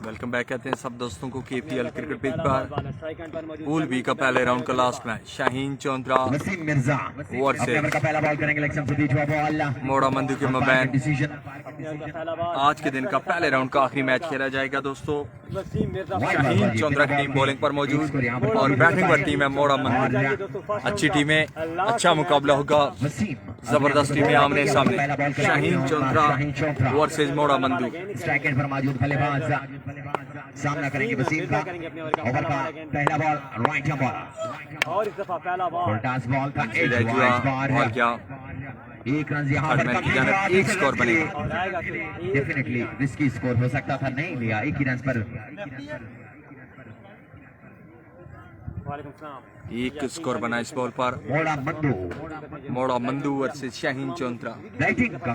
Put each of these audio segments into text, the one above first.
Welcome back कहते हैं सब दोस्तों को KPL क्रिकेट पिच पर पूल बी का पहले राउंड का लास्ट मैच शाहीन चौंतरा वर्सेस मोड़ा मंदू के मबैन। आज के दिन का पहले राउंड का आखिरी मैच खेला जाएगा दोस्तों। शाहीन चौंतरा की टीम बॉलिंग पर मौजूद और बैटिंग पर टीम है मोड़ा मंदू। अच्छी टीमें, अच्छा मुकाबला होगा, जबरदस्त टीमें आमने सामने। शाहीन चौंतरा वर्सेस मोड़ा मंदू। सामना करेंगे वसीम का ओवर का पहला बॉल राइट हैंड बॉल और इस दफा पहला बॉल टास बॉल का एज वाइड बार क्या एक रन यहाँ पर की जानिब एक स्कोर बनेगा। डेफिनेटली रिस्की स्कोर हो सकता था, नहीं लिया एक ही रन पर। एक स्कोर बना इस बॉल पर। मोड़ा मंदू वर्सेस शाहीन चौंतरा।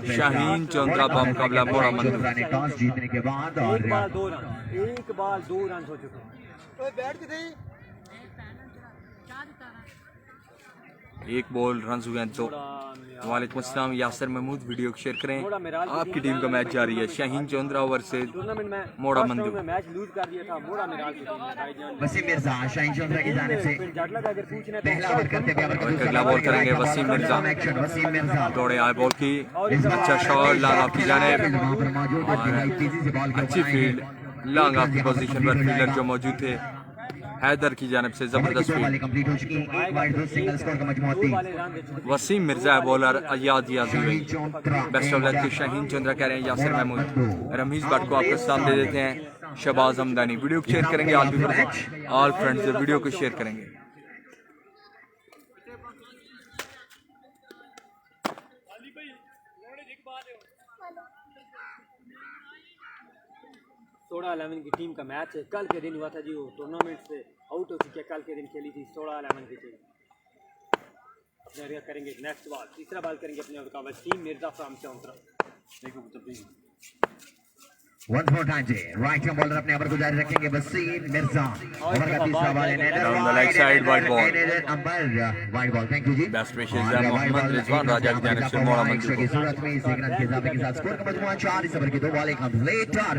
शाहीन चौंतरा का मुकाबला मोड़ा मंदू। टॉस जीतने के बाद और एक बाल 2 रन हो चुके। एक बॉल रन हुए हैं 2। वालेकुम अस्सलाम यासिर महमूद, वीडियो को शेयर करें। आपकी टीम का मैच जारी है शाहीन चौंतरा वर्सेस मोड़ा मंदू। मैच लूज कर दिया था मोड़ा मिराल की टीम ने। वसीम मिर्जा शाहीन चौंतरा की जानिब से पहला ओवर करते हुए अगला बॉल करेंगे वसीम मिर्जा। वसीम मिर्जा दौड़े आए बॉल की, अच्छा शॉट लॉन्ग ऑफ की जानिब, वहां पर मौजूद है, तेजी से बॉल अच्छी फील्ड लॉन्ग ऑफ की पोजीशन पर फील्डर जो मौजूद थे हैदर की जानिब से जबरदस्त फील्ड। कंप्लीट हो चुकी है, एक वाइड 2 सिंगल स्कोर का मजमू 3। Wasim Mirza bowler Ayad Yaji, best of luck. Shaheen Chauntra कह रहे हैं यासिर महमूद। रमीज भट्ट को आपके सामने देते हैं शहबाज हमदानी। वीडियो को शेयर करेंगे ऑल फ्रेंड्स वीडियो को शेयर करेंगे। सोलह 11 की टीम का मैच है। कल के दिन हुआ था जी, वो टूर्नामेंट से आउट हो चुकी है। कल के दिन खेली थी 16-11 की टीम। अपने करेंगे नेक्स्ट बॉल, तीसरा बॉल करेंगे अपने Wasim Mirza from Chauntra. Once more time, right hand bowler अपने ओवर को जारी रखेंगे वसीम मिर्जा। ओवर का तीसरा बॉल है, down the leg side wide ball. Umpire wide ball, thank you जी। बेस्ट विशेस है मोहम्मद रिजवान राजा की जानिब से मोड़ा मंदू की सूरत में इस एक रन के इजाफे के साथ स्कोर का मजमू 4। इस ओवर की 2 बॉलें कंप्लीट और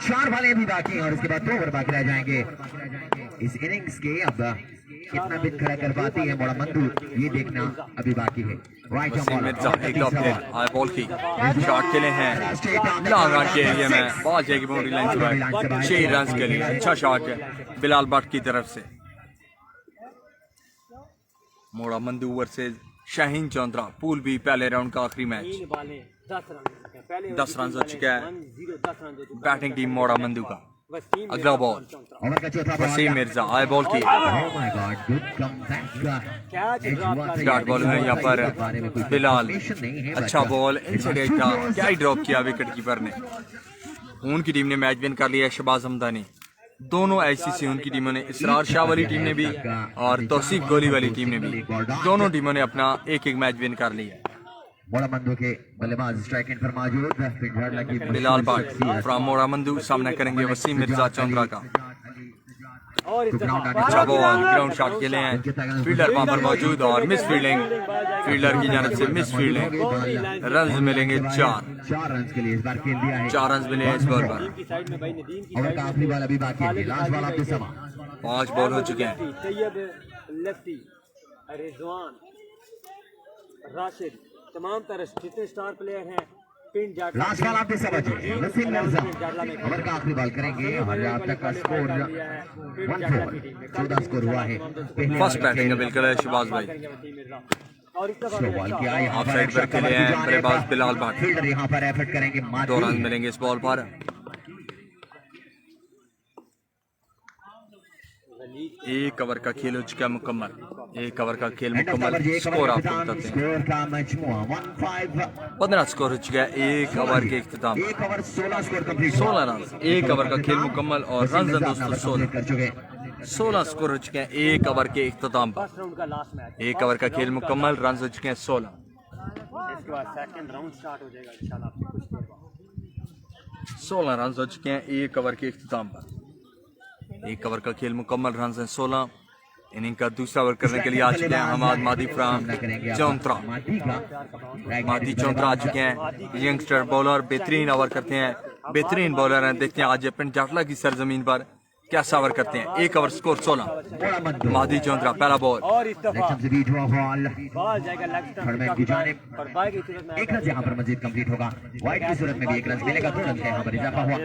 4 बॉलें भी बाकी हैं और इसके बाद 2 ओवर बाकी रह जाएंगे इस इनिंग्स के। अब कितना बिट खड़ा कर पाती है मोड़ा मंदू, ये देखना अभी बाकी है। राइट वसीम मिर्जा एक लॉप है, आए बॉल की शॉट के लिए हैं लॉन्ग ऑन के एरिया में, बॉल जाएगी बाउंड्री लाइन पर 6 रन के लिए। अच्छा शॉट है बिलाल भट्ट की तरफ से। मोड़ा मंदू वर्सेस शाहीन चौंतरा, पूल बी पहले राउंड का आखिरी मैच। 10 रन हो चुका है बैटिंग टीम मोड़ा मंदू का। अगला बॉल वसीम मिर्जा, आए बॉल की डॉट बॉल है यहाँ पर बिलाल। अच्छा बॉल इनसाइड था, क्या ही ड्रॉप किया विकेट कीपर ने। उनकी टीम ने मैच विन कर लिया। शहबाज हमदानी, दोनों ICC उनकी टीमों ने, इसरार शाह वाली टीम ने भी और तौसीफ गोली वाली टीम ने भी, दोनों टीमों ने अपना एक मैच विन कर लिया। मोड़ा मंदू के बल्लेबाज स्ट्राइक एंड पर मौजूद बिलाल भट्ट फ्रॉम मोड़ा मंदू सामना करेंगे वसीम मिर्जा चौंतरा का। अच्छा बॉल ग्राउंड शॉट के लिए हैं, फील्डर वहां पर मौजूद और मिस फील्डिंग, फील्डर की जानिब से मिस फील्डिंग। रन मिलेंगे 4 रन के लिए इस बार खेल दिया है। 4 रन मिले हैं इस बॉल पर। ओवर का आखिरी बॉल अभी बाकी है, लास्ट बॉल आपके समा 5 बॉल हो चुके हैं। लेफ्टी रिजवान राशिद, तमाम तरह जितने स्टार प्लेयर हैं लास्ट बॉल आपके समझ वसीम मिर्जा। ओवर का आखिरी बॉल करेंगे और अब तक का स्कोर 14 स्कोर हुआ है। फर्स्ट बैटिंग है बिल्कुल है शहबाज भाई। स्लो बॉल किया है, ऑफ साइड पर खेले हैं बल्लेबाज बिलाल भट्ट। फील्डर यहाँ पर एफर्ट करेंगे, 2 रन मिलेंगे इस बॉल पर। एक ओवर का खेल हो चुका है मुकम्मल। एक ओवर का खेल मुकम्मल। स्कोर आपको बताते हैं 15 स्कोर हो चुका है एक ओवर के इख्तिताम। 16 रन, एक ओवर का खेल मुकम्मल और रन दोस्तों 16 स्कोर हो चुके हैं एक ओवर के इख्तिताम पर। एक ओवर का खेल मुकम्मल, रन हो चुके हैं 16। इसके बाद सेकंड राउंड स्टार्ट हो जाएगा इंशाल्लाह। 16 रन हो चुके हैं एक ओवर के इख्तिताम पर। एक ओवर का खेल मुकम्मल, रन हैं 16। इनिंग का दूसरा ओवर करने के लिए आ चुके हैं हमाद मादी फ्राम चौंतरा। मादी चौंतरा आ चुके हैं, यंगस्टर बॉलर, बेहतरीन ओवर करते हैं। बेहतरीन बॉलर हैं। देखते हैं आज पिंड जाटला की सरजमीन पर क्या सावर करते हैं। एक ओवर स्कोर 16। महदी चौंतरा पहला बॉल और इस दफा लेफ्ट से बीच हुआ बॉल बॉल जाएगा लेग स्टंप थर्ड मैन की जानिब। और बाय की सूरत में एक रन यहाँ पर मजीद कंप्लीट होगा। वाइड की सूरत में भी एक रन मिलेगा। 2 रन का यहाँ पर इजाफा हुआ।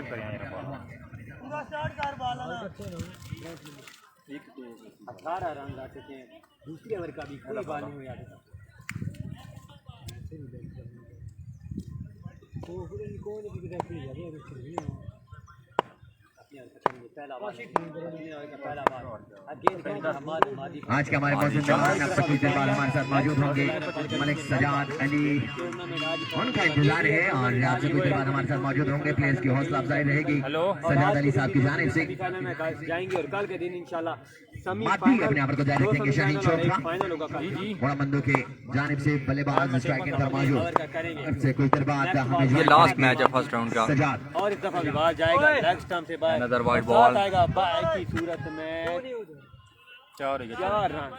18 रन आ चुके हैं। दूसरे ओवर का भी कोई बॉल नहीं हुआ अभी तक। आज के हमारे मौजूद मेहमान अब कुछ देर बाद हमारे साथ मौजूद होंगे मलिक सजाद अली। उनका इंतजार है और आपसे कुछ देर बाद हमारे साथ मौजूद होंगे। प्लेयर्स की हौसला अफजाई रहेगी सजाद अली साहब की जानिब से। जाएंगे और कल के दिन इंशाल्लाह माती अपने आप को जारी रखेंगे। शाहीन चौथा फाइनल होगा कल। बड़ा मंदो के जानिब से बल्लेबाज स्ट्राइक पर मौजूद। अब से कुछ देर बाद हमें ये लास्ट मैच है फर्स्ट राउंड का। सजाद और इस दफा भी बाहर जाएगा लेग स्टंप से बाहर। Another wide ball. आएगा बाय की सूरत में 4 रन।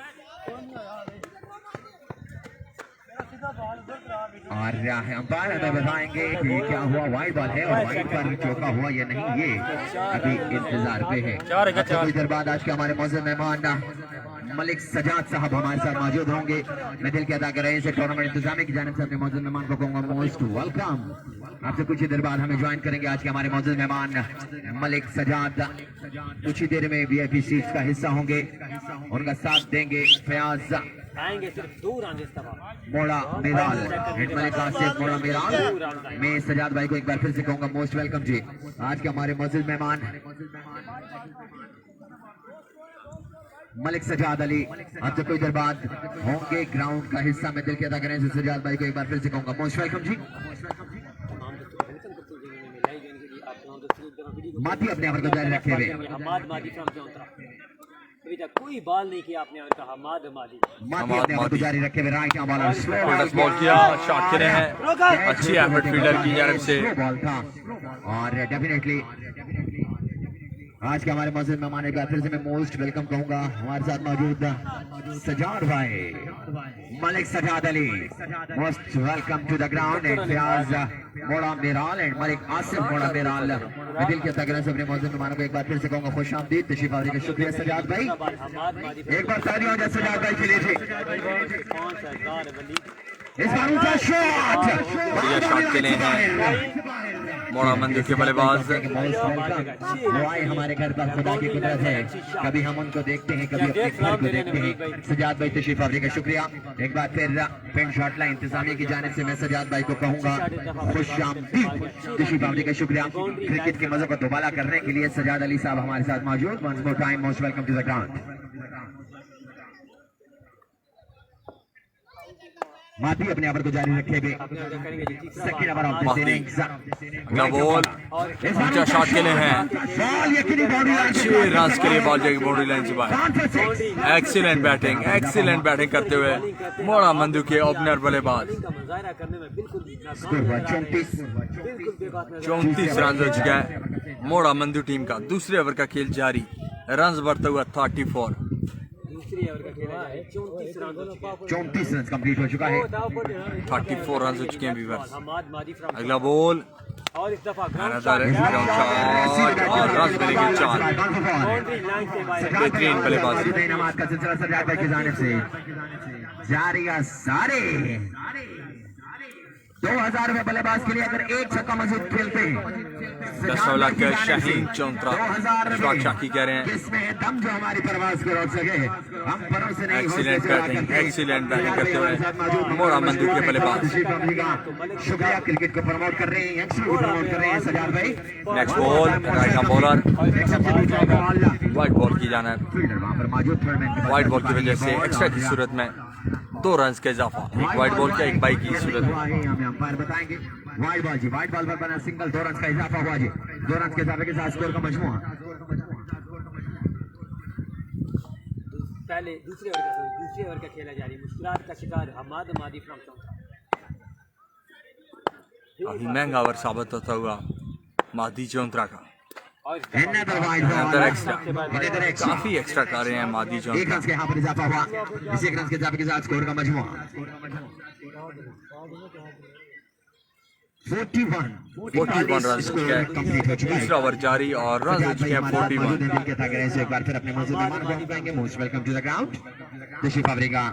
और अंपायर हमें बताएंगे कि क्या हुआ। वाइड बॉल है और वाइड पर चौका हुआ या नहीं, ये अभी इंतजार पे है। कुछ देर बाद आज के हमारे मौजूद मेहमान मलिक सजाद साहब हमारे साथ मौजूद होंगे। मैं दिल के अदा कर रहे हैं टूर्नामेंट इंतजामिया की जानिब से अपने मौजूद मेहमान को कहूँगा मोस्ट वेलकम। आपसे कुछ ही देर बाद हमें ज्वाइन करेंगे आज के हमारे मौजूद मेहमान मलिक सजाद। कुछ ही देर में वीआईपी सीट्स का हिस्सा होंगे। उनका साथ देंगे फयाज आएंगे सिर्फ 2 रन इस दफा। मोड़ा मेराल हिट मलिक आसिफ मोड़ा मेराल। मैं सजाद भाई को एक बार फिर से कहूंगा मोस्ट वेलकम जी। आज के हमारे मौजूद मेहमान मलिक सजाद अली आपसे कोई देर बाद होंगे ग्राउंड का हिस्सा। मैं दिल के अदा करें सजाद भाई को एक बार फिर से कहूंगा मोस्ट वेलकम जी। माती अपने आप को जारी रखे हुए। अभी तक कोई बॉल नहीं किया आपने और कहा माती माती अपने आप को जारी रखे हुए। राइट बॉलर फील्डर्स बॉल किया, शॉट खेले हैं। अच्छी एफर्ट फील्डर की जानिब से। बॉल था और डेफिनेटली आज के हमारे मौजूद मेहमान एक बार फिर से मैं मोस्ट वेलकम कहूंगा। हमारे साथ मौजूद सजाद भाई Malik Sajjad Ali most welcome to the ground and Fayaz मोड़ा मेराल एंड मलिक आसिफ मोड़ा मेराल। मैं दिल के तगड़े से अपने मौजूद मेहमानों को एक बार फिर से कहूंगा खुश आमदीद तशरीफ आवरी का शुक्रिया सजाद भाई। एक बार तालियां हो जाए सजाद भाई के लिए। इस बार ऊंचा शॉट शॉट खेले हैं मोड़ा मंदिर के बल्लेबाज। वो आए हमारे घर पर खुदा की कुदरत है। कभी हम उनको देखते हैं कभी अपने घर को देखते हैं। सजाद भाई तशरीफ आवरी का शुक्रिया। एक बार फिर पिंड शॉट लाइन इंतजामिया की जानिब से मैं सजाद भाई को कहूंगा खुश आमदीद तशरीफ आवरी का शुक्रिया। क्रिकेट के मजे को दोबारा करने के लिए सजाद अली साहब हमारे साथ मौजूद। Once more time most welcome to the ground. माती अपने आप को जारी रखे हुए। Second over of this innings. अगला बॉल ऊंचा शॉट खेले हैं। बॉल यकीनी बाउंड्री लाइन 6 रन के लिए बॉल जाएगी बाउंड्री लाइन से बाहर। एक्सीलेंट बैटिंग करते हुए मोड़ा मंदू के ओपनर बल्लेबाज। स्कोर हुआ 34 रन हो चुका है मोड़ा मंदू टीम का। दूसरे ओवर का खेल जारी। रन बढ़ता हुआ 34। 34 रन कंप्लीट हो चुका है। 34 रन हो चुके हैं व्यूअर्स। अगला बॉल और इस दफा रन मिलेंगे 4। बेहतरीन बल्लेबाजी। नमाज का सिलसिला सजाद भाई की जानिब से जारी है। सारे 2000 रुपए बल्लेबाज के लिए अगर एक छक्का मजीद खेलते हैं 10 ओवर का शाहीन चौंतरा इशफाक शाकी कह रहे हैं। इसमें दम जो हमारी परवाज को रोक सके हम परों से नहीं एक्सीलेंट बैटिंग करते हुए मोड़ा मंदू के बल्लेबाज। शुक्रिया क्रिकेट को प्रमोट कर रहे हैं यंगस्टर को प्रमोट कर रहे हैं सजाद भाई। Next ball right arm bowler wide ball की जाना है। फील्डर वहां पर मौजूद थर्ड मैन वाइड बॉल की वजह से एक्स्ट्रा की सूरत में 2 रन का इजाफा। एक वाइड बॉल का एक बाई की सूरत में। हमें अंपायर बताएंगे। वाइड बॉल जी वाइड बॉल पर बना सिंगल 2 रन का इजाफा हुआ जी। 2 रन के इजाफे के साथ स्कोर का मजमूआ पहले दूसरे ओवर का खेला जारी। मुश्किलात का शिकार हमाद मादी फ्रॉम चौंतरा। अभी महंगा ओवर साबित होता हुआ मादी चौंतरा का। Another wide ball. Another extra। काफी एक्स्ट्रा कर रहे हैं मादी एक चौंतरा। रन के यहाँ पर इजाफा हुआ। इस 1 रन के इजाफे के साथ स्कोर का मजमूआ 41 41 रन स्कोर कंप्लीट हो चुका है। दूसरा ओवर जारी और रन हो चुके हैं 41। दिल के ताकि से एक बार फिर अपने मौजूद मेहमान को बुलाएंगे। Most welcome to the ground तशरीफ आवरी का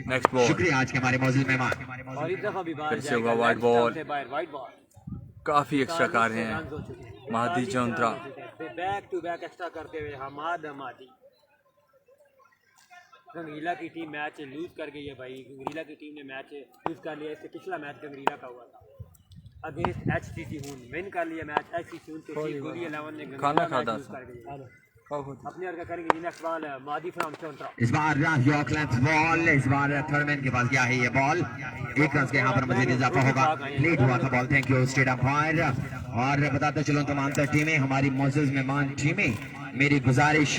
नेक्स्ट बॉल शुक्रिया आज के हमारे मौजूद मेहमान। और इस दफा भी बाहर फिर से हुआ वाइड बॉल, वाइड बॉल काफी एक्स्ट्रा कर रहे हैं महादी चौंतरा। बैक टू बैक एक्स्ट्रा करते हुए हमाद हमादी। गंगरीला की टीम मैच लूज कर गई है भाई। गंगरीला की टीम ने मैच लूज कर लिया। इससे पिछला मैच गंगरीला का हुआ था अगेंस्ट एचटीसी हून, विन कर लिया मैच एचटीसी हून तो गोली 11 ने खाना खादा लूज कर गई। अपने अर्का करेंगे नेक्स्ट बॉल मादी फ्रॉम चौंतरा। इस बार यॉर्क लेंथ बॉल, इस बार थर्ड मैन के पास गया है ये बॉल। एक रन के यहाँ पर मजीद इजाफा होगा। लेट हुआ था ball. Thank you state umpire. और बताते चलो तमाम तर टीमें, हमारी मौजूद मेहमान टीमें, मेरी गुजारिश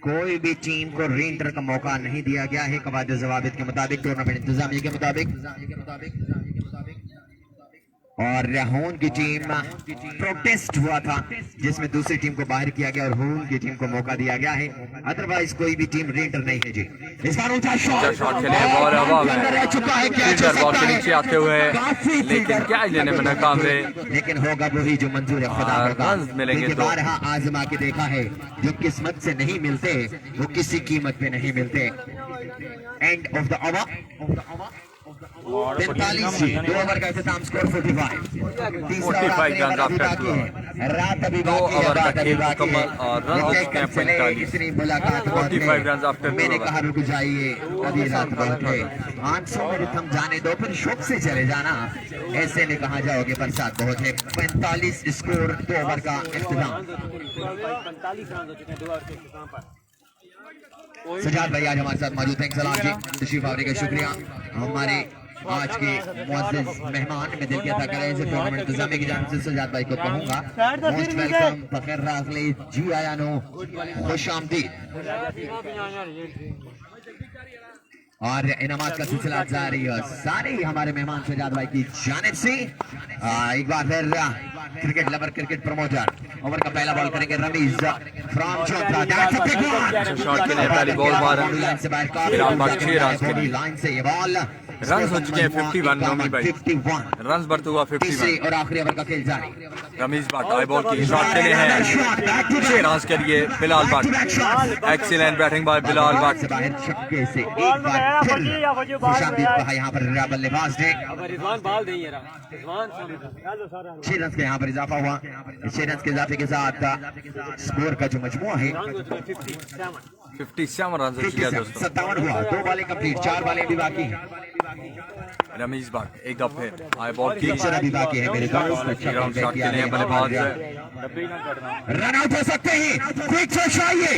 कोई भी टीम को रीएंटर का मौका नहीं दिया गया है कवायद ज़वाबित के मुताबिक, टूर्नामेंट इंतजामिया के मुताबिक। और हून की टीम प्रोटेस्ट हुआ था जिसमें दूसरी टीम को बाहर किया गया और हून की टीम को मौका दिया गया है। अदरवाइज कोई भी टीम रीएंटर नहीं है जी। इस बार ऊंचा शॉट खेले, बॉल हवा में रह चुका है। क्या बॉल के नीचे आते हुए लेकिन क्या लेने में नाकाम रहे। लेकिन होगा वही जो मंजूर है खुदा होगा। रन मिलेंगे तो बारहा आजमा के देखा है, जो किस्मत से नहीं मिलते वो किसी कीमत पे नहीं मिलते। एंड ऑफ द ओवर 45 दो ओवर का इख्तिताम स्कोर 45 तीसरा 45 रन अभी बाकी है। रात अभी बाकी है। ओवर का बात अभी खेल बाकी है। मुकम्मल और रन हो चुके हैं 45। इतनी मुलाकात 45 रन आफ्टर मैंने कहा रुक जाइए, अभी रात बहुत है। 800 मेरे थम जाने दो, फिर शौक से चले जाना, ऐसे में कहा जाओगे बरसात बहुत है। 45 स्कोर दो ओवर का इख्तिताम। 45 रन हो चुके हैं 2 ओवर के इख्तिताम पर। सजाद भाई आज हमारे साथ मौजूद हैं। सलाम जी, तशरीफ आवरी का शुक्रिया। हमारे आज के मुअज़्ज़िज़ मेहमान में दिल के अता करें इसे टूर्नामेंट इंतजामिया की जानिब से सजाद भाई को कहूँगा मोस्ट वेलकम, बखैर राखले, जी आया नो, खुश आमदीद। और इनामात का सिलसिला जारी है। सारे ही हमारे मेहमान सजाद भाई की जानिब से एक बार फिर cricket lover, cricket promoter. Over का पहला बॉल करेंगे रमीज फ्रॉम चौंतरा। शॉट के लिए पहली बॉल मारा लाइन से बाहर काफी लाइन से ये बॉल। रन हो चुके हैं 51 नोमी भाई। 51 रन बढ़ते हुआ 51। और आखिरी ओवर का खेल जारी। रमीज भट्ट आई बॉल की शॉट के लिए है 6 रन के लिए Bilal Bhatt. Excellent batting bye Bilal Bhatt. बाहर छक्के से एक बार फिर खुशामदीद कहा यहाँ पर बल्लेबाज ने। अब रिजवान बाल नहीं है रहा। रिजवान 6 रन के यहाँ पर इजाफा हुआ। 6 रन के इजाफे के साथ स्कोर का जो मजमुआ है 57 रन हो चुके हैं दोस्तों। 57 हुआ। 2 बॉलें कंप्लीट, 4 बॉलें भी बाकी। रमीज भट्ट एक दफे आई बॉल की फिक्सर अभी बाकी है मेरे दोस्त। अच्छा राउंड शॉट के लिए बल्लेबाज रन आउट हो सकते हैं। क्विक शॉट चाहिए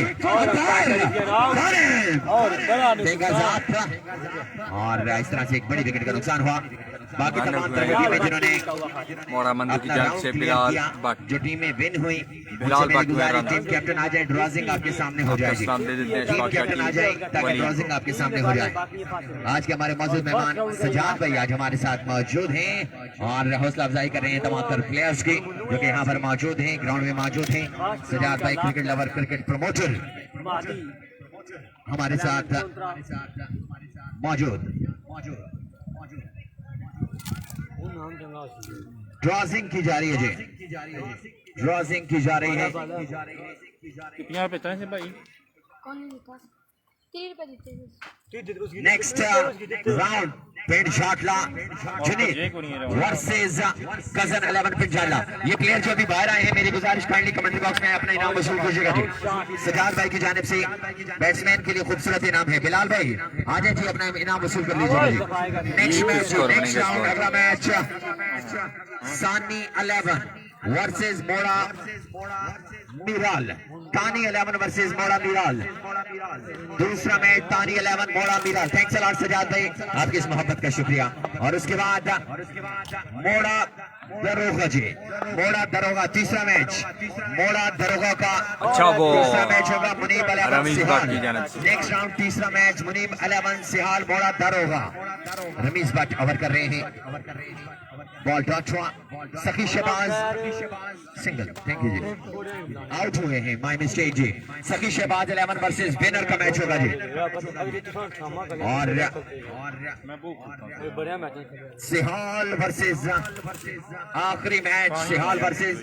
और इस तरह से एक बड़ी विकेट का नुकसान हुआ। बाकी तमाम टीमें जिन्होंने मोड़ा मंदिर की जान से बिलाल भट्ट जो टीमें विन हुई, बिलाल भट्ट हुए रन। टीम कैप्टन आ जाए, ड्रॉजिंग आपके सामने हो जाएगी। टीम कैप्टन आ जाए ताकि ड्रॉजिंग आपके सामने हो जाए। आज के हमारे मौजूद मेहमान सजाद भाई आज हमारे साथ मौजूद हैं और हौसला अफजाई कर रहे हैं तमाम तर प्लेयर्स की जो कि यहाँ पर मौजूद हैं, ग्राउंड में मौजूद हैं। सजाद भाई क्रिकेट लवर, क्रिकेट प्रमोटर हमारे साथ मौजूद। ड्रॉजिंग की जा रही है जी, ड्रॉजिंग की जा रही है। कितने रुपए देते हैं भाई? कौन नहीं देता? 3 रुपए देते हैं। नेक्स्ट राउंड पेड शाटला जुनीद वर्सेस कजन 11 पिंजाला। ये प्लेयर जो अभी बाहर आए हैं, मेरी गुजारिश काइंडली कमेंट बॉक्स में अपना इनाम वसूल कीजिएगा जी। सजाद भाई की जानिब से बैट्समैन के लिए खूबसूरत इनाम है। बिलाल भाई आ जाए जी, अपना इनाम वसूल कर लीजिएगा जी। नेक्स्ट मैच, नेक्स्ट राउंड, अगला मैच सानी 11 वर्सेस मोड़ा मीराल। तानी 11 वर्सेस मोड़ा मीराल। दूसरा मैच तानी 11 मोड़ा मीराल। थैंक्स अ लॉट सजाद भाई, आपकी इस मोहब्बत का शुक्रिया। और उसके बाद मोड़ा दरोगा जी, मोड़ा दरोगा तीसरा मैच, मोड़ा दरोगा का अच्छा बॉल। तीसरा मैच होगा मुनीब अलेवन रमीज सिहाल। भट्ट की जानिब से। नेक्स्ट राउंड तीसरा मैच मुनीब अलेवन सिहाल मोड़ा दरोगा। रमीज भट्ट ओवर कर रहे हैं, बॉल डॉट हुआ, Sakhi Shahbaz single, thank you जी, आउट हुए हैं, माय मिस्टेक जी। सखी शहबाज 11 वर्सेस विनर का मैच होगा जी। और बढ़िया मैच है। सिहाल वर्सेस आखिरी मैच, सिहाल वर्सेस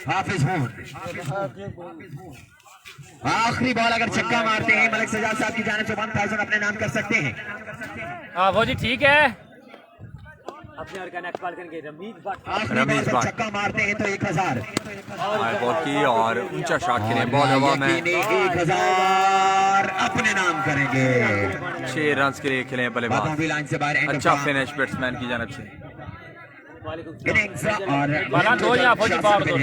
हाफिज हुन। आखिरी बॉल अगर छक्का मारते हैं मलिक सजाद साहब की जानिब से 1000 अपने नाम कर सकते हैं। हाँ फौजी ठीक है। अपने और का नेक्स्ट बॉल करेंगे रमीज भट्ट। आखिरी बॉल रमीज पर भट्ट। छक्का मारते हैं तो 1000। हाई बॉल की और ऊंचा शॉट खेले, बॉल हवा में। 1000 अपने नाम करेंगे। 6 रन के लिए खेले बल्लेबाज। बातों भी लाइन से बाहर, एंड अच्छा फिनिश बैट्समैन की जानिब से। इनिंग्स और बाला दो या फौजी बाहर दो।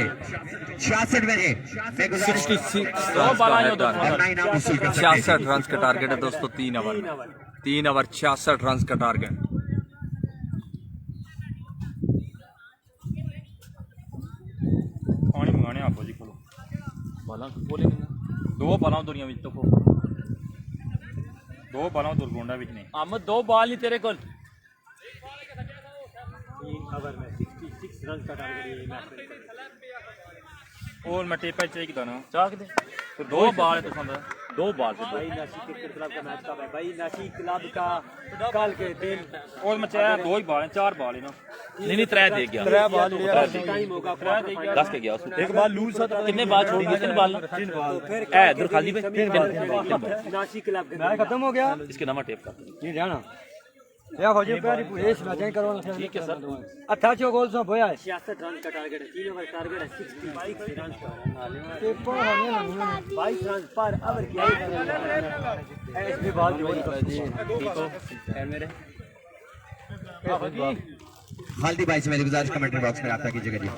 66 में है। मैं गुजारिश 66 दो बाला यो दो। अपना इनाम वसूल कर सकते हैं। 66 रन का टारगेट है दोस्तों, 3 ओवर 66 रन का टारगेट। पानी मंगाने आप फौजी खोलो। बाला खोले दो बाला दुनिया विच तो खो। दो बाला दुर्गोंडा विच नहीं। अहमद दो बाल ही तेरे को। 3 ओवर में 66 रन का टारगेट ये मैच में। और मैं टेपा चाहिए था ना चाक दे तो दो बाल है तो संदा दो बाल से भाई नासिक क्रिकेट क्लब का मैच कब है भाई? नासिक क्लब का कल के दिन और मैं चाहे दो ही बाल है, चार बाल है ना। नहीं त्रै दे गया। त्रै बाल टाइम होगा, 10 के गया उसने। एक बाल लूज था तो कितने बाल छोड़ दिए? 3 बाल। ए इधर खाली पे 3 बाल। नासिक क्लब का मैच खत्म हो गया। इसके नाम टेप कर। ये जाना या फौजी प्यारी पुलिस मैच करवाना है। ठीक है सर। 88 गोल से बोया है। 66 रन का टारगेट है, 3 ओवर टारगेट है 66 रन का। 22 रन पर ओवर किया है। एसबी बॉल जो है मेरे खालिदी भाई से मेरी गुजारिश कमेंट्री बॉक्स में रब्ता कीजिएगा जी।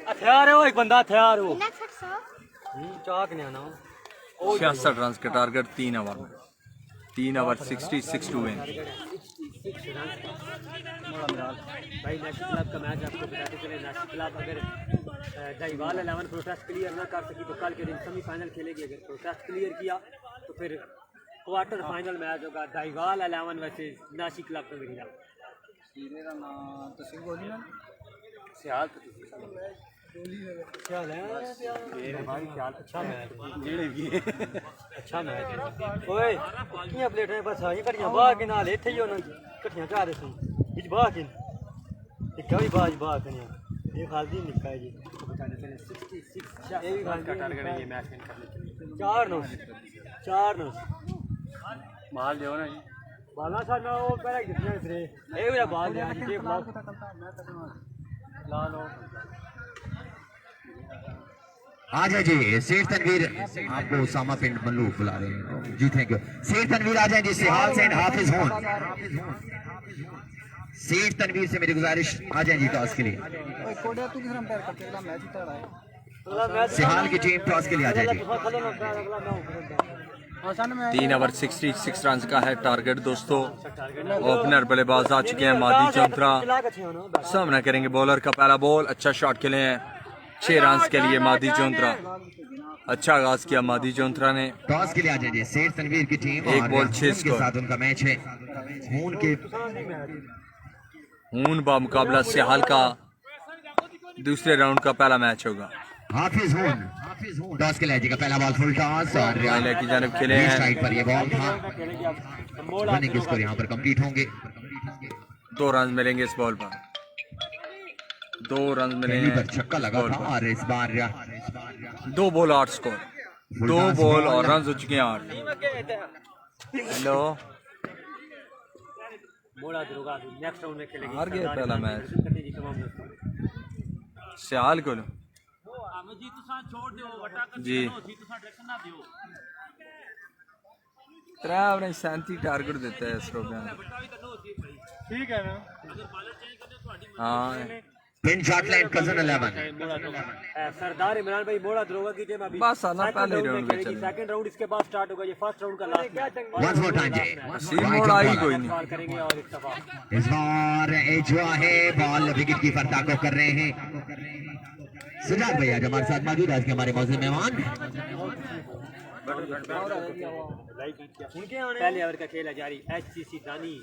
हथियार है वो, एक बंदा हथियार है वो। नेक्स्ट सर चाक नहीं आना 66 रन का टारगेट 3 ओवर में। 3 ओवर 66 टू विन। भाई नेशनल क्लब का मैच आपको बताते चले। नेशनल क्लब अगर दहीवाल 11 प्रोटेस्ट क्लियर ना कर सकी तो कल के दिन सेमीफाइनल खेलेगी। अगर प्रोटेस्ट क्लियर किया तो फिर क्वार्टर फाइनल मैच होगा दहीवाल 11 वर्सेस नासिक क्लब का गिरिया। सियाल ख्याल है भाई, ख्याल अच्छा मैच अच्छा मैच। ओए कियां प्लेटां बस आई कड़ियां बाह के नाल इत्थे ही होना कट्ठियां चाह रहे सी विच बाह के इक्का भी बाह कनिया ये खालदी निक्का है जी। 66 ये भी खाल का टारगेट है ये मैच विन करने के लिए। 4 माल दो ना जी बाला सा ना वो पहले कितने फिरे ए मेरा बाल दे जी ला लो। आ जाए जी शेख तनवीर, आपको उसामा पिंड मल्लूफ बुला रहे हैं जी, थैंक यू। शेख तनवीर आ जाए जी, सिहाल से हाफिज होन। शेख तनवीर से मेरी गुजारिश आ जाए जी टॉस के लिए। सिहाल की टीम टॉस के लिए आ जाए जी। 3 ओवर 66 रन का है टारगेट दोस्तों। ओपनर बल्लेबाज आ चुके हैं मादी चौंतरा, सामना करेंगे बॉलर का पहला बॉल। अच्छा शॉट खेले हैं 6 रन के लिए मादी चौंतरा। अच्छा आगाज किया मादी चौंतरा ने। टॉस के लिए आ जाए जी शेख तनवीर की टीम। एक और बॉल 6 के स्कोर। साथ उनका मैच है। खून के हून बा मुकाबला सिहाल का दूसरे राउंड का पहला मैच होगा। हाफिज होन टॉस के लिए आएगा, पहला बॉल फुल टॉस और पहले की जानिब खेले हैं। साइड पर ये बॉल था। रनिंग स्कोर यहाँ पर कंप्लीट होंगे। 2 रन मिलेंगे इस बॉल पर। 2 रन मिले पहली हैं पर छक्का लगा बॉल था पर। और इस बार 2 बॉल 8 स्कोर। 2 बॉल और रन हो चुके हैं 8। हेलो मोड़ा दरोगा नेक्स्ट राउंड में खेलेंगे। हार गए पहला मैच तमाम दोस्तों सियाल को जी 37 टारगेट देता है इस प्रोग्राम। ठीक है ना। हाँ पिन शॉटलैंड कजन 11 सरदार इमरान भाई मोड़ा दरोगा की टीम अभी बस आना पहले राउंड में चल सेकंड राउंड इसके बाद स्टार्ट होगा, ये फर्स्ट राउंड का लास्ट वंस मोर टाइम जी सीम मोड़ा ही कोई नहीं। सवाल करेंगे और एक दफा इस बार जो है बॉल विकेट कीपर ताको कर रहे हैं सजाद भैया जो हमारे साथ मौजूद है आज के हमारे मौजूद मेहमान। पहले ओवर का खेल है जारी, एचसीसी दानी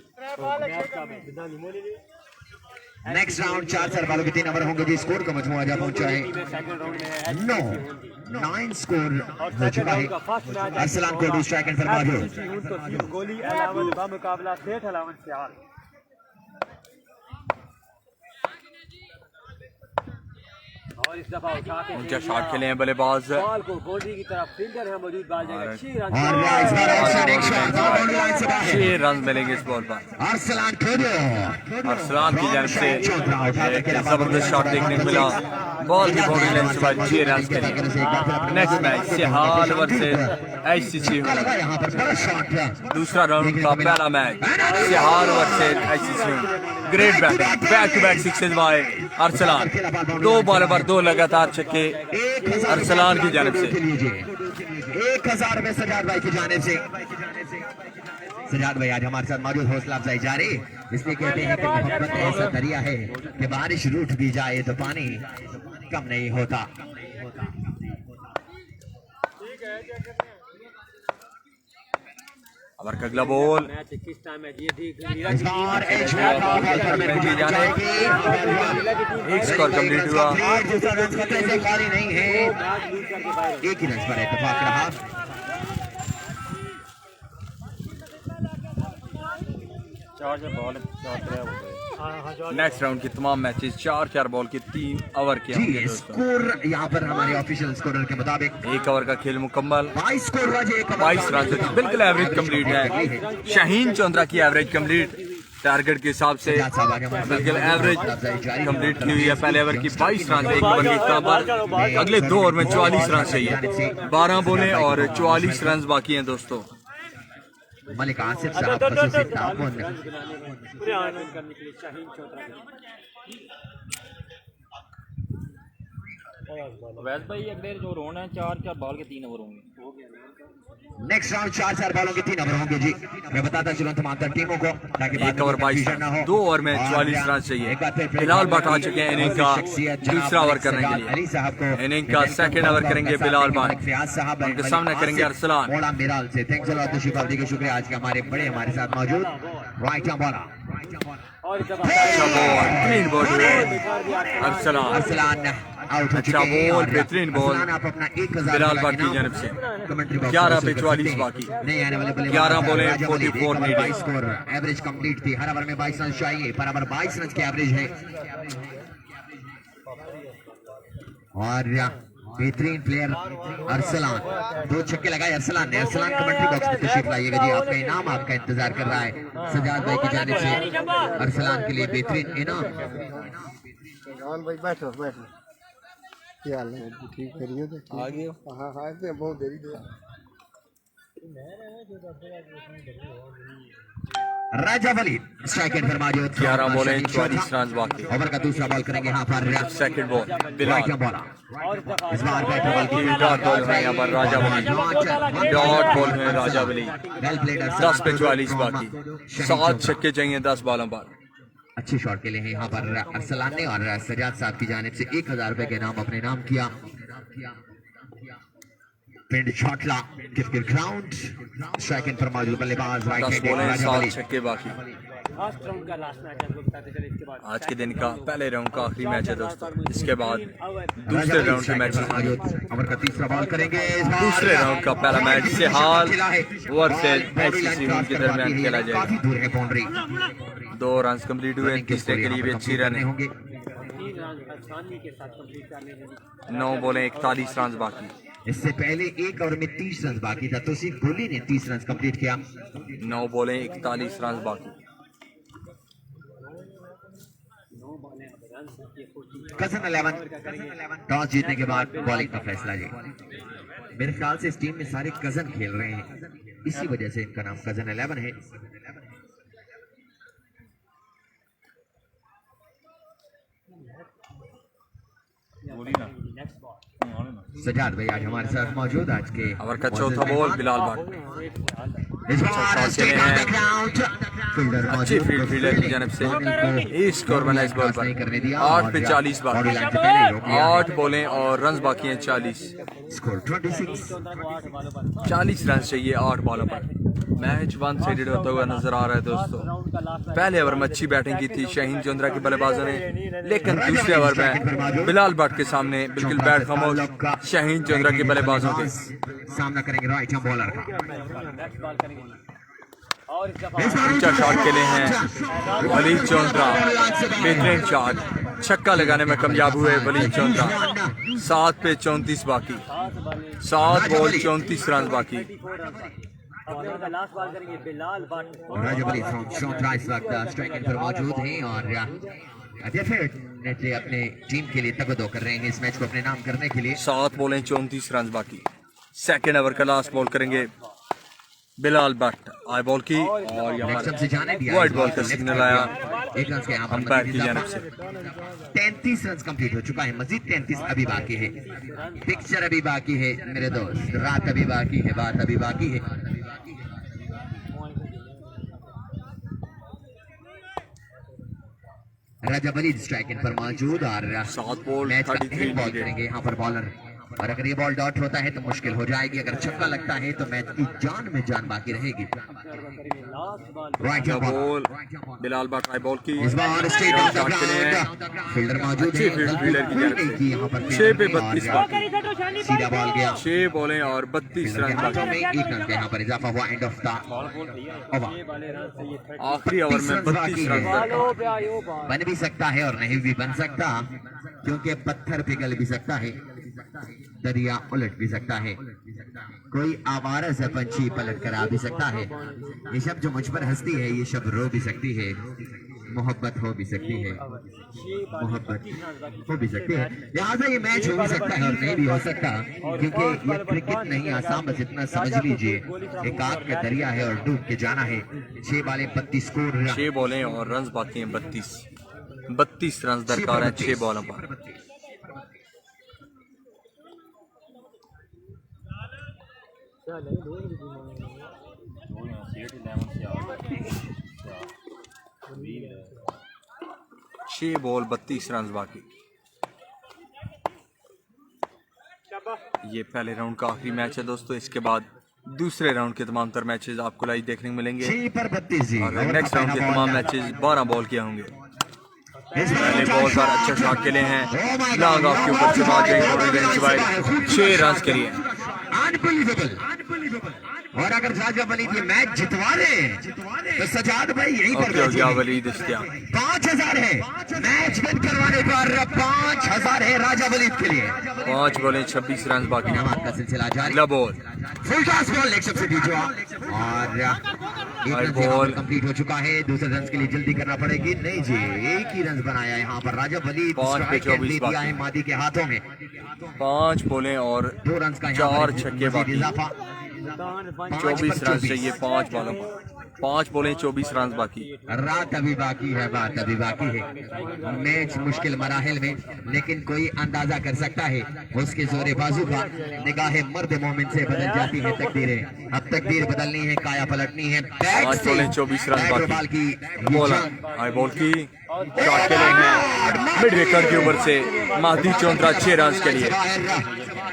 नेक्स्ट राउंड 4 सरबालों के 3 ओवर होंगे जी। स्कोर का मजमूआ जा पहुंचा है सेकंड राउंड में 9 स्कोर हो चुका है। अरसलान कोडी स्ट्राइक एंड पर मौजूद। गोली अलावन का मुकाबला सेठ अलावन से हार। और इस दफा उठा के ऊंचा शॉट खेले हैं बल्लेबाज बॉल को बाउंड्री की तरफ फील्डर है मौजूद, बाल जाएगा 6 रन। और इस बार ऑप्शन एक शॉट बाउंड्री लाइन से बाहर 6 रन मिलेंगे इस बॉल पर। अरसलान कोडी अरसलान की जानिब से एक जबरदस्त शॉट देखने को मिला, बॉल की बाउंड्री लाइन से बाहर 6 रन के लिए। Next match Sihal versus HCC यहाँ पर बड़ा शॉट दूसरा राउंड का पहला match Sihal versus HCC. Great back to back sixes by Arsalan, 2 ball पर 2 लगातार छक्के अरसलान की जानिब से। 1000 रुपए सजाद भाई की जानिब से। सजाद भाई आज हमारे साथ मौजूद, हौसला अफजाई जारी। इसलिए कहते हैं कि मोहब्बत ऐसा दरिया है कि बारिश रूठ भी जाए तो पानी कम नहीं होता। ओवर का अगला बॉल मैच किस टाइम है ये ठीक इस बार एक शॉट बॉल पर की जाने एक स्कोर कंप्लीट हुआ। दूसरा रन खतरे से खाली नहीं है, मैच लूज करके बाहर। एक ही रन पर इत्तेफाक रहा। नेक्स्ट राउंड के तमाम मैचेस 4 बॉल के 3 ओवर के होंगे जी दोस्तों। स्कोर यहाँ पर हमारे ऑफिशियल स्कोरर के मुताबिक 1 ओवर का खेल मुकम्मल, 22 स्कोर हुआ जी। 22 रन से बिल्कुल एवरेज कंप्लीट है। शाहीन चौंद्रा की एवरेज कंप्लीट टारगेट के हिसाब से बिल्कुल एवरेज कंप्लीट की हुई है। पहले ओवर की 22 रन, एक बंदे पर अगले 2 ओवर में 44 रन चाहिए। 12 बोले और 44 रन बाकी हैं दोस्तों। मलिक आसिफ साहब खसूसी ताउन करने के लिए शाहीन चौधरी वैसे भाई अगले जो रोन है 4 बॉल के 3 ओवर होंगे। नेक्स्ट राउंड 4 बॉलों के 3 ओवर होंगे जी। मैं बताता चलूं तमाम टीमों को ताकि 1 ओवर 22 रन, 2 ओवर में 44 रन चाहिए। बिलाल भट्ट आ चुके हैं इनिंग का दूसरा ओवर करने के अली साहब को लिए। इनिंग का सेकंड ओवर करेंगे बिलाल भट्ट, फयाज साहब उनके सामने करेंगे अरसलान। मोड़ा मिराल से थैंक्स अ लॉट तशरीफ के शुक्रिया आज के हमारे बड़े हमारे साथ मौजूद। राइट आर्म बॉलर और इस दफा अच्छा ball, clean ball Arsalan. Arsalan out हो अच्छा चुके हैं। बॉल, बेहतरीन बॉल अरसलान आप अपना 1000 बिलाल रुपए भट्ट की इनाम जानिब से। कमेंट्री बॉक्स 11 में पे कर 44 सकते हैं। बाकी। नहीं आने वाले बल्लेबाज 11 बॉलें, राजा वली, 44 1 ओवर में needed। 22 स्कोर एवरेज कंप्लीट थी। हर ओवर में 22 रन चाहिए, पर ओवर 22 रन की एवरेज है। और बेहतरीन प्लेयर अरसलान, 2 छक्के लगाए अरसलान ने। अरसलान कमेंट्री बॉक्स में तशरीफ लाइएगा जी, आपका इनाम आपका इंतजार कर रहा है सजाद भाई की जानिब से। अरसलान के लिए बेहतरीन इनाम। भाई बैठो बैठो, क्या हाल है? ठीक है रही हो? आगे हाँ हाँ इतने बहुत देरी दे। राजा वली स्ट्राइक एंड पर मौजूद। 11 बॉलें 44 रन बाकी। ओवर का दूसरा बॉल करेंगे यहाँ पर second ball Bilal, right bowler. और इस दफा इस बार बैटर बॉल की डॉट बॉल है यहाँ पर राजा वली, डॉट बॉल है राजा वली। 10 पे 44 बाकी, 7 छक्के चाहिए 10 बॉलों पर। अच्छे शॉट के लिए हैं यहाँ पर अरसलान ने। और सजाद साहब की जानिब से 1000 रुपए के नाम अपने नाम किया। पिंड शॉटला क्रिकेट ग्राउंड स्ट्राइक एंड पर मौजूद बल्लेबाज 10 बॉलें 7 छक्के बाकी। फर्स्ट राउंड का लास्ट मैच आपको बताते चले। इसके बाद आज के दिन का पहले राउंड का आखिरी मैच है दोस्तों। इसके बाद दूसरे राउंड के मैच ओवर का तीसरा बॉल करेंगे। दूसरे राउंड का पहला मैच सिहाल वर्सेस एचसीसी के दरमियान खेला जाएगा। काफी दूर है बाउंड्री। 2 रन कंप्लीट हुए, तीसरे के लिए भी अच्छी रन है। 3 रन आसानी के साथ कंप्लीट करने के लिए 9 बॉलें 41 रन बाकी। इससे पहले 1 ओवर में 30 रन बाकी था, तो सिर्फ गोली ने 30 रन कंप्लीट किया। 9 बॉलें 41 रन बाकी। कजन 11 टॉस जीतने के बाद बॉलिंग का फैसला जी। मेरे ख्याल से इस टीम में सारे कजन खेल रहे हैं, इसी वजह से इनका नाम कजन 11 है। नेक्स्ट बॉल सजाद भाई आज हमारे साथ मौजूद आज के ओवर का चौथा बॉल बिलाल भट्ट। इस बार straight on the ground fielder अच्छी फील्ड फील्डर की जानब से ये स्कोर बना इस बॉल पर 8 पे 40 बाकी, 8 बॉलें और रन बाकी हैं 40। स्कोर 26 40 रन चाहिए 8 बॉलों पर। मैच वन साइडेड होता हुआ नजर आ रहा है दोस्तों। पहले ओवर में अच्छी बैटिंग की थी शाहीन चंद्रा के बल्लेबाजों ने, लेकिन दूसरे ओवर में बिलाल भट्ट के सामने बिल्कुल बैट खामोश शाहीन चंद्रा के बल्लेबाजों के। सामना करेंगे राइट हैंड बॉलर का। नेक्स्ट बॉल करेंगे और इस दफा ऊंचा शॉट के लिए हैं वलीद चौंतरा। बेहतरीन शॉट, छक्का लगाने में कामयाब हुए वलीद चौंतरा। 7 पे 34 बाकी, 7 बॉल 34 रन बाकी। लास्ट बॉल करेंगे बिलाल भट्ट। राजा बली चौंतरा इस वक्त स्ट्राइक पर मौजूद हैं और डेफिनेटली अपने टीम के लिए तगदो कर रहे हैं इस मैच को अपने नाम करने के लिए। 7 बॉलें 34 रन बाकी। सेकेंड ओवर का लास्ट बॉल करेंगे बिलाल भट्ट। आई बॉल की और यहाँ से जाने दिया वाइड बॉल का सिग्नल आया एक रन के यहाँ पर अंपायर की जानब से। 33 रन कंप्लीट हो चुका है, मजीद 33 अभी बाकी है। पिक्चर अभी बाकी है मेरे दोस्त, रात अभी बाकी है, बात अभी बाकी है। राजा बली स्ट्राइक पर मौजूद और 7 बॉल मैच का 33 अहम बॉल करेंगे यहाँ पर बॉलर। और अगर ये बॉल डॉट होता है तो मुश्किल हो जाएगी, अगर छक्का लगता है तो मैच की जान में जान बाकी रहेगी। राइट बॉल बिलाल भट्ट आई बॉल की इस बार straight on the ground fielder मौजूद है। फील्डर की जानब से यहाँ पर 6 पे 32 बाकी, सीधा बॉल गया 6 बॉलें और 32 रन हाथों में बाकी। 1 रन का यहाँ पर इजाफा हुआ। End of the over. आखिरी ओवर में 32 रन दरकार। बन भी सकता है और नहीं भी बन सकता, क्योंकि पत्थर पिघल भी सकता है, दरिया उलट भी सकता है, कोई आवारा सा पंछी पलट कर आ भी सकता है। ये शब्द जो मुझ पर हंसती है ये शब्द रो भी सकती है, मोहब्बत हो भी सकती है, मोहब्बत हो भी सकती है। लिहाजा ये मैच हो भी सकता है और नहीं भी हो सकता, क्योंकि ये क्रिकेट नहीं आसान, बस इतना समझ लीजिए एक आग का दरिया है और डूब के जाना है। 6 बॉलें 32 स्कोर, 6 बॉलें और रन बाकी हैं 32 रन दरकार हैं 6 बॉलों पर। छह बॉल 32 रन बाकी। ये पहले राउंड का आखिरी मैच है दोस्तों। इसके बाद दूसरे राउंड के तमाम तर मैचेस आपको लाइव देखने को मिलेंगे 6 पर 32 और नेक्स्ट राउंड के तमाम मैचेस 12 बॉल के होंगे। पहले बॉल पर अच्छा शॉट के लिए हैं, लॉन्ग ऑफ के ऊपर से मार जाएंगे 6 रन के लिए। और अगर राजा वलीद ये मैच जितवा दे तो सजाद भाई यहीं पर हो गया वलीद इश्तियाक। 5000 है मैच विन करवाने पर, 5000 है राजा वलीद के लिए। 5 बॉलें 26 रन बाकी। इनामात का सिलसिला जारी। अगला ball full toss ball leg से दीजिए और एक बॉल कंप्लीट हो चुका है। दूसरे रन के लिए जल्दी करना पड़ेगी। नहीं जी, एक ही रन बनाया यहाँ पर राजा वलीद। 5 पे 24 दिया है मादी के हाथों में। 5 बॉलें और 2 रन का 4 छक्के बाकी। इजाफा। 24 रन चाहिए 5 बॉलों पर। 5 बॉलें 24 रन बाकी। रात अभी बाकी है, बात अभी बाकी है। मैच मुश्किल मराहिल में, लेकिन कोई अंदाजा कर सकता है उसके जोरे बाजू का। निगाहें मर्द मोमिन से बदल जाती है तकदीरें। अब तकदीर बदलनी है, काया पलटनी है। 5 बॉलें 24 रन बाकी। बॉल आई बॉल की शॉट के लिए हैं मिड विकेट के ऊपर से महदी चौंतरा 6 रन के लिए।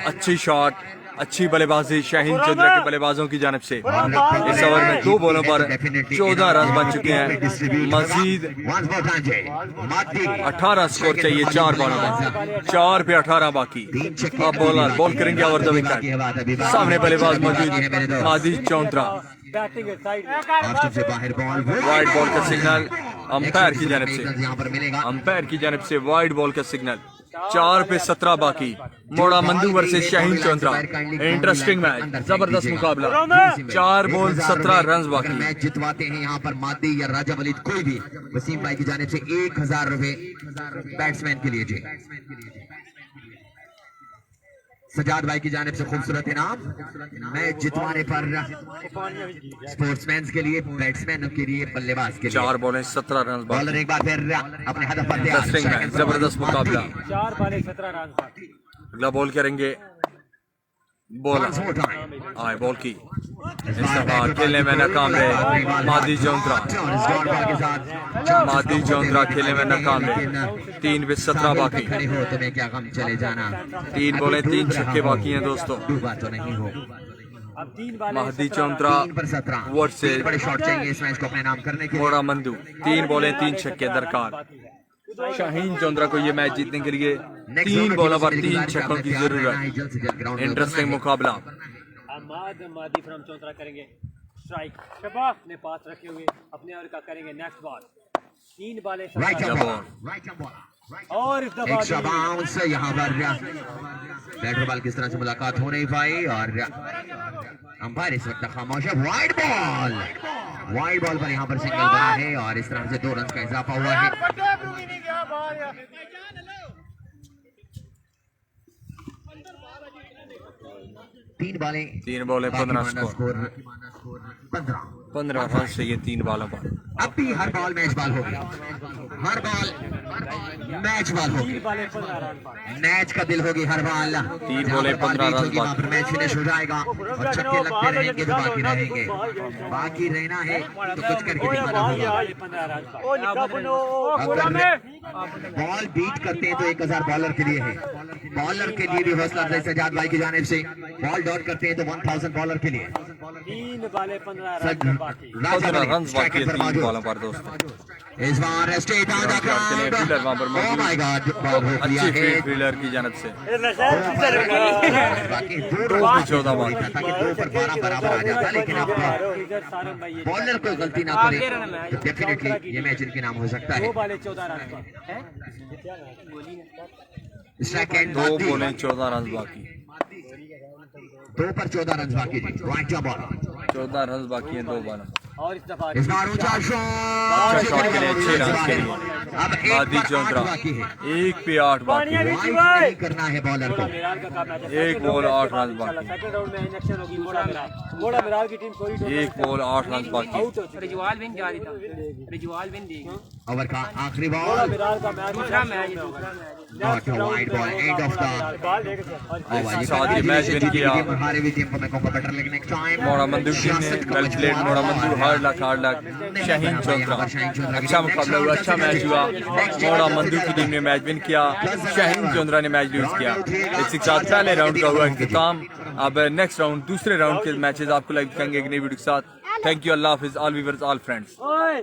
अच्छी शॉट, अच्छी बल्लेबाजी शाहीन चंद्रा के बल्लेबाजों की जानब से। इस ओवर में 2 बॉलों पर 14 रन बन चुके हैं। मजीद 18 स्कोर चाहिए 4 बॉलों में। 4 पे 18 बाकी। अब बॉलर बॉल करेंगे ओवर द विकेट। सामने बल्लेबाज मौजूद महदी चौंतरा। बाहर बॉल, वाइड बॉल का सिग्नल अंपायर की जानब से। यहाँ पर मिलेगा। अंपायर की जानब से वाइड बॉल का सिग्नल। 4 पे 17 बाकी। मोड़ा मंदू वर्सेस शाहीन चौंतरा। इंटरेस्टिंग मैच, जबरदस्त मुकाबला। 4 बॉल 17 रन बाकी। मैच जितवाते हैं यहाँ पर मादी या राजा वलीद कोई भी, वसीम भाई की जानिब से 1000 रुपए बैट्समैन के लिए जी। सजाद भाई की जानिब से खूबसूरत इनाम मैच जितवाने पर स्पोर्ट्समैन के लिए, बैट्समैन के लिए, बल्लेबाज के लिए। 4 बॉलें 17 रन बाकी। बॉलर एक बार फिर अपने हदफ पर तैयार। दस में जबरदस्त मुकाबला। 4 बॉलें 17 रन बाकी। अगला बॉल करेंगे बॉलर आए बॉल की इस दफा खेलने में नाकाम रहे मादी जोंद्रा। मादी जोंद्रा खेलने में नाकाम रहे। 3 पे 17 बाकी। खड़े हो तुम्हें क्या गम चले जाना। 3 बॉलें 3 छक्के बाकी हैं दोस्तों। डूबा तो नहीं हो। अब 3 बॉलें महदी चौंतरा 3 पर 17 वर्ड से बड़े शॉट चाहिए इस मैच को अपने नाम करने के लिए। मोड़ा मंदू 3 बॉलें 3 छक्के दरकार। शाहीन चौंद्रा को ये मैच जीतने के लिए 3 बॉलों पर 3 छक्कों की जरूरत। इंटरेस्टिंग मुकाबला। अहमद मादी फ्रॉम चौंतरा करेंगे स्ट्राइक। शबाब ने पास रखे हुए अपने ओवर का करेंगे नेक्स्ट बॉल। 3 बॉलें राइट 17 बॉल और इस दफा एक्स्ट्रा बाउंस। यहाँ पर बैटर बॉल किस तरह से मुलाकात हो नहीं पाई और अंपायर इस वक्त खामोश है। वाइड बॉल पर यहाँ पर सिंगल बना है और इस तरह से 2 रन का इजाफा हुआ है। 3 बॉलें 15 स्कोर। 15 रन चाहिए 3 बॉलों पर। अब भी हर बॉल मैच बॉल होगी। हर बॉल मैच बॉल होगी। 3 बॉलें 15 रन बाकी। मैच का दिल होगी हर बॉल। 3 बॉलें 15 रन वहाँ पर बाकी। मैच फिनिश हो जाएगा और छक्के लगते रहेंगे तो बाकी रहेंगे। बाकी रहना है तो कुछ करके दिखाना होगा। 15 रन बाकी। अगर बॉल बीट करते हैं तो 1000 बॉलर के लिए है। बॉलर के लिए भी हौसला अफजाई सजाद भाई की जानिब से। बॉल डॉट करते हैं तो 1000 बॉलर के लिए। 3 बॉलें 15 रन बाकी। 15 रन बाकी है 3 बॉलों पर दोस्तों। इस बार straight on the fielder ground. वहाँ पर ओह माय गॉड बॉल रोक लिया अच्छी है। फील्डर की जानब से। बाकी 2 पर 14 बाकी। ताकि 2 पर 12 बराबर आ जाता, लेकिन अब सारन भाई बॉलर कोई गलती ना करे तो डेफिनेटली ये मैच इनके नाम हो सकता है। 2 बॉलें 14 रन बाकी। स्ट्राइक एंड 2 बॉलें 14 रन बाकी। 2 पर 14 रन बाकी जी। राइट बॉल 14 रन बाकी हैं 2 बॉलों। और इस दफा इस बार ऊंचा अच्छा शॉट के लिए 6 रन के लिए। अब 1 मादी पर 8 चौंतरा बाकी है। 1 पे 8 बाकी। वाइड नहीं करना है बॉलर को। मिराल का काम है। एक बॉल 8 रन बाकी। सेकंड राउंड में इंजेक्शन होगी मोड़ा मिराल की टीम कोई 1 बॉल 8 रन बाकी। आउट हो चुकी है। रिजवाल बिन जा रही था रिजवाल बिन देगी ओवर का आखिरी मोड़ा बॉल। मिराल का मैच दूसरा match Not a wide ball, end of the- ball लेके साथ ही मैच विन किया हारे हुई टीम को मैं कहूँगा better, लेकिन next time मोड़ा मंदू टीम ने वेल प्लेड। मोड़ा मंदू हार्ड लक शाहीन चौंतरा अच्छा मुकाबला हुआ, अच्छा मैच हुआ। मोड़ा मंदू की टीम ने मैच विन किया, शाहीन चौंतरा ने मैच लूज किया। इसी के साथ पहले राउंड का हुआ इख्तिताम। अब नेक्स्ट राउंड दूसरे राउंड के मैचेस आपको लाइव दिखाएंगे एक नई वीडियो के साथ। Thank you, Allah Hafiz, all viewers, all friends. ओए